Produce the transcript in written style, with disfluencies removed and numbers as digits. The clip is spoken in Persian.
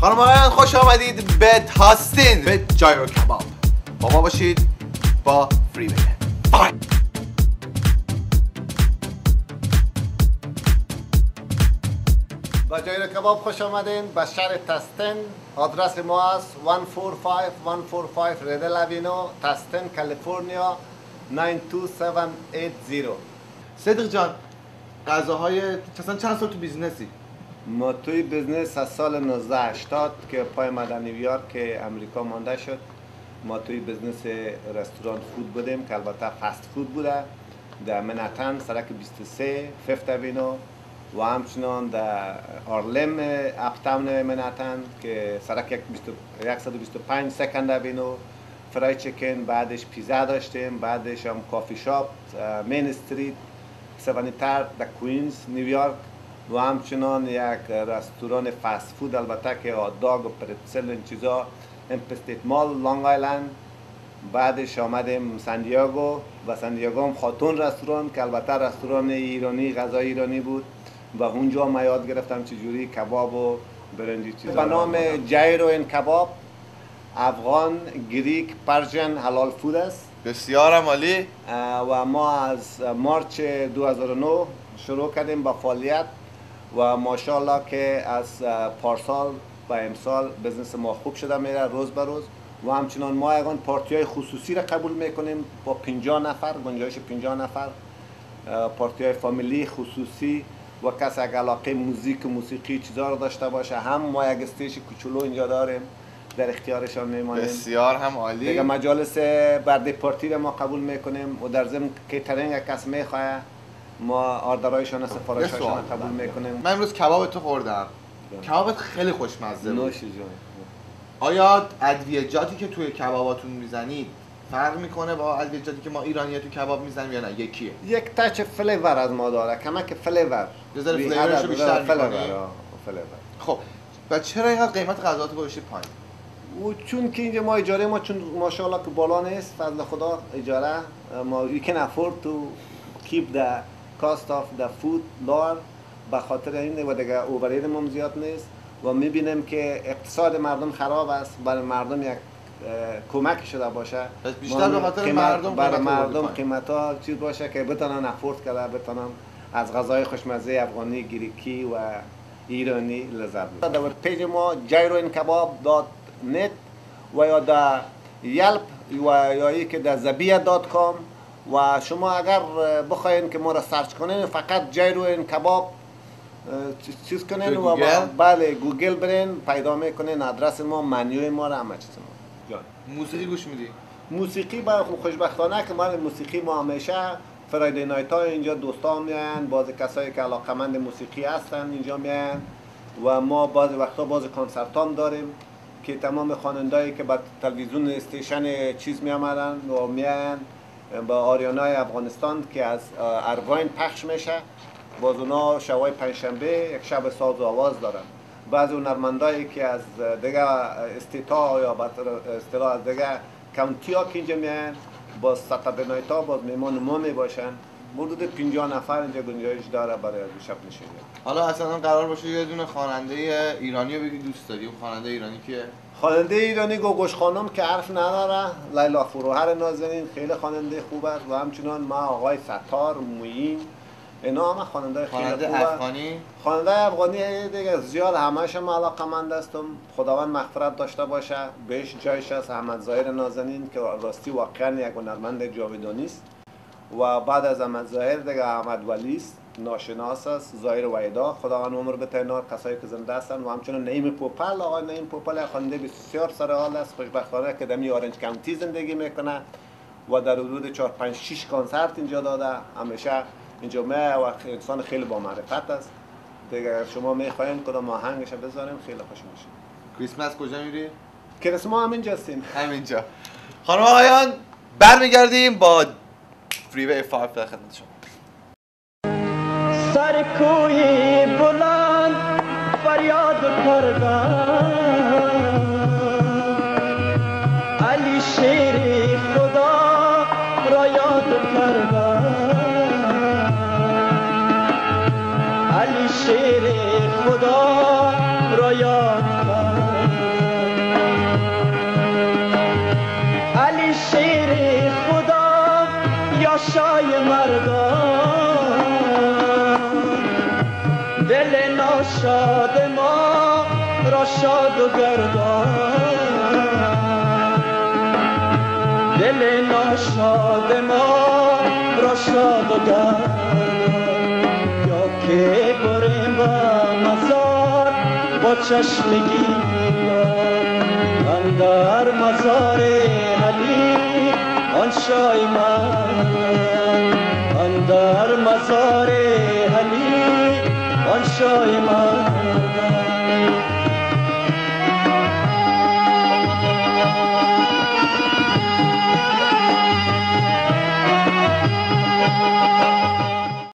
خانم آقایان خوش آمدید به تاستین به جایرو کباب. با ما باشید با فریوی. بای. با جایرو کباب خوش آمدین به شهر تاستین. آدرس ما است 145 ردل اوینو، تاستین، کالیفرنیا 92780. صدیق جان، غذاهای مثلا چند سال تو بیزنسی؟ ما توی بزنس از سال 1980 که پای ما در نیویورک امریکا مانده شد. ما توی بزنس رستوران فود بودیم که البته فست فود بوده در منهتن سرک 23 فیفت اوینو و همچنان در آرلم اپتاون منهتن که سرک 125 سکند اوینو فرای چیکن، بعدش پیزا داشتیم، بعدش هم کافی شاپ مین استریت 73 در کوینز نیویورک و همچنان یک رستوران فست فود البته که داگ و پرتسل این چیزا امپستیت مال لانگ آیلند. بعدش آمدیم سندیاگو و سندیاگو هم خاتون رستوران که البته رستوران ایرانی غذای ایرانی بود و اونجا ما یاد گرفتم چجوری کباب و برنجی چیزا. به نام جایرو این کباب افغان، گریک، پرژن حلال فود است. بسیار عالی. و ما از مارچ 2009 شروع کردیم با فعالیت و ماشاءالله که از پارسال و امسال بزنس ما خوب شده میره روز به روز و همچنان ما یگان پارتی های خصوصی را قبول میکنیم با 50 نفر، گنجایش 50 نفر، پارتی های فامیلی خصوصی و کسی اگر علاقه موسیقی چیزا رو داشته باشه هم ما یک استیج کوچولو اینجا داریم در اختیارشان میمانیم. بسیار هم عالی. دیگه مجالس برده پارتی را ما قبول میکنیم و در ضمن کیترینگ کس میخواه ما آردرایشان سفارششان قبول میکنیم. من امروز کباب تو خوردم. کبابت خیلی خوشمزه بود. نوش جون. آیا ادویجاتی که توی کباباتون میزنید فرق میکنه با ادویجاتی که ما ایرانی‌ها تو کباب میزنیم یا نه یکیه؟ یک تاچ فلیور از ما داره، کمک فلیور. یه ذره فلیورشو بیشتر می‌کنی. فلیور. خب و چرا اینقدر قیمت غذاات گذاشتید پایین؟ و چون که اینجا ما اجاره ما چون ماشاءالله که بالا نیست، فضل خدا اجاره ما we can afford to keep the cost of the food lower به خاطر این و دیگه اوورهید ما زیاد نیست و میبینیم که اقتصاد مردم خراب است، برای مردم یک کمک شده باشه. بیشتر به خاطر مردم برای مردم قیمتا چیز باشه که بتونن افورد کنن، بتونن از غذای خوشمزه افغانی، گریکی و ایرانی لذت ببرن. در پیج ما jairoinkebab.net و یا در یلپ و یا ای که در zabia.com و شما اگر بخواین که ما را سرچ کنین فقط جایرو این کباب چیز کنین و بله گوگل برین پیدا میکنین آدرس ما، منیوی ما را همه چیز ما. موسیقی گوش میدی؟ موسیقی با خوشبختانه که ما موسیقی ما همیشه فرایدی نایت ها اینجا دوستان میان، بعض کسایی که علاقمند موسیقی هستن اینجا میان و ما بعض وقتا بعض کنسرت هم داریم که تمام خوانندهایی که با تلویزیون استیشن چیز میامدن و میان با آریانای افغانستان که از ارواین پخش میشه، باز اونا شبای پنجشنبه یک شب ساز و آواز دارن. بعضی هنرمندایی که از دیگه استیتا یا اصطلاح از دیگه کانتی ها که اینجا میان با ساتردی نایت ها باز میمان ما میباشن. حدود 50 نفر اینجا گنجایش داره برای شب نشینی. حالا اصلا قرار باشه یه دونه خواننده ایرانی رو بگی دوست داری؟ اون خواننده ایرانی کیه؟ خواننده ایرانی گوگوش خانم که حرف نداره، لیلا فروهر نازنین خیلی خواننده خوب است و همچنان ما آقای ستار مویین اینا همه خواننده خیلی خوبه. خواننده افغانی؟ خواننده افغانی دیگه زیاد همه‌ش هم علاقه‌مند هستم. خداوند مغفرت داشته باشه. بهش جایش است احمد ظاهر نازنین که راستی واقعا یک هنرمند جاودانی است و بعد از احمد ظاهر دیگه احمد ولی است، ناشناس است، ظاهر وحیدا خداوند عمر بده اینا کسایی که زنده هستن و همچنین نعیم پوپل. آقای نعیم پوپل خواننده بسیار سرحال است، خوشبختانه که در اورنج کانتی زندگی میکنه و در حدود 4 5 6 کنسرت اینجا داده. همیشه اینجا و انسان خیلی با معرفت است دیگه. شما میخواین کدام آهنگش بذاریم خیلی خوش میشه. کریسمس کجا میری؟ کریسمس همینجا هستیم. همینجا. خانم آقایان برمیگردیم با فریوی 5 در خدمت شما. سر کوی بلند فریاد کردم علی شیر خدا را یاد کردم علی شیر خدا را یاد کردم ناشاد ما را شاد و گردان، دل ناشاد ما را شاد و گردان. یا که بریم با مزار با چشمگی اندر مزار علی آن شای من، اندر مزار علی آن شای من.